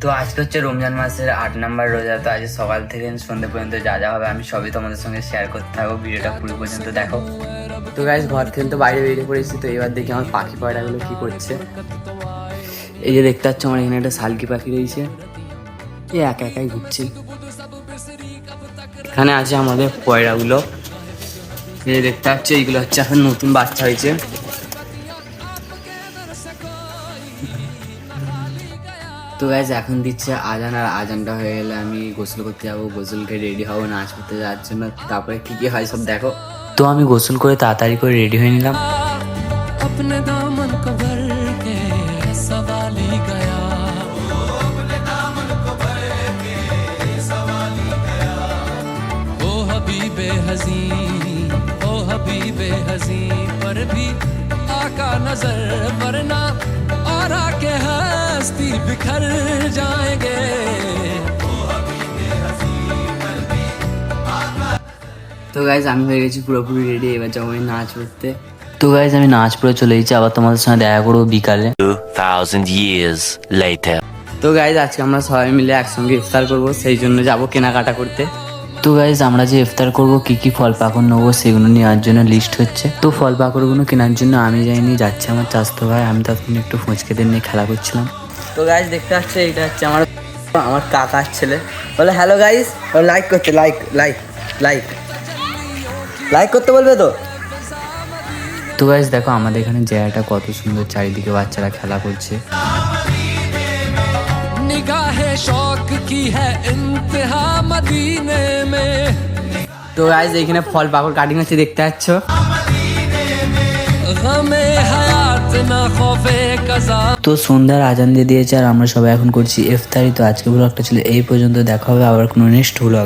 তো আজকে হচ্ছে রমজান মাসের 8 নম্বর রোজা। তো আজ সকাল থেকে সন্ধ্যে পর্যন্ত যা যা হবে আমি সবই তোমাদের সঙ্গে শেয়ার করতে থাকবো, ভিডিওটা পুরো পর্যন্ত দেখো। তো গাইস ঘর থেকে তো বাইরে বেরিয়ে পড়েছি। তো এবার দেখি আমার পাখি পায়রাগুলো কি করছে। এই যে দেখতে পাচ্ছ আমার এখানে একটা শালকি পাখি রয়েছে, এই একা একাই ঘুরছে। এখানে আছে আমাদের পয়রাগুলো, এই যে দেখতে পাচ্ছ এইগুলো হচ্ছে এখন নতুন বাচ্চা হয়েছে। তো গাইজ এখন দিচ্ছে আজান, আর আজানটা হয়ে গেলে আমি গোসল করতে যাবো, গোসলকে রেডি হবো নাচ করতে যাওয়ার জন্য। তারপরে কি কি হয় সব দেখো। তো আমি গোসল করে তাড়াতাড়ি করে রেডি হয়ে নিলাম। अपने दामन को भर के सवाली गया, अपने दामन को भर के सवाली गया, ओ हबीबे हज़ी, ओ हबीबे हज़ी, पर भी आका नजर वरना और आके हस्ती बिखर जाएंगे। তো গাইজ আমি হয়ে গেছি পুরোপুরি রেডি, এবার যাবো আমি নাচ করতে। তো গাইজ আমি নাচ পড়ে চলে এসেছি, আবার তোমাদের সঙ্গে দেখা করবো বিকালে। 2000 years later. তো গাইজ আজকে আমরা সবাই মিলে একসঙ্গে ইফতার করবো, সেই জন্য যাবো কেনাকাটা করতে। তো গাইজ আমরা যে ইফতার করবো কি কি ফল পাকড় নেবো সেগুলো নেওয়ার জন্য লিস্ট হচ্ছে। তো ফল পাকড়গুলো কেনার জন্য আমি যাইনি, যাচ্ছে আমার চাচাতো ভাই। আমি তখন একটু ফুচকেদের নিয়ে খেলা করছিলাম। তো গাইজ দেখতে পাচ্ছে এটা হচ্ছে আমার কাকার ছেলে। বলে হ্যালো গাইজ, লাইক করতে, লাইক লাইক লাইক লাইক করতে বলবে তো। তো গাইজ দেখো আমাদের এখানে জায়গাটা কত সুন্দর, চারিদিকে বাচ্চারা খেলা করছে। निगाहे शौक की है इंतहा मदीने में। তো গাইজ এখানে ফল পাকড় কাটিং হচ্ছে দেখতে পাচ্ছ। गमे हयात ना खौफे कज़ा। তো সন্ধ্যার আজান দিয়ে দিয়েছে আর আমরা সবাই এখন করছি ইফতারি। তো আজকে ব্লগটা ছিল এই পর্যন্ত, দেখা হবে আবার কোনো নেক্সট ব্লগ।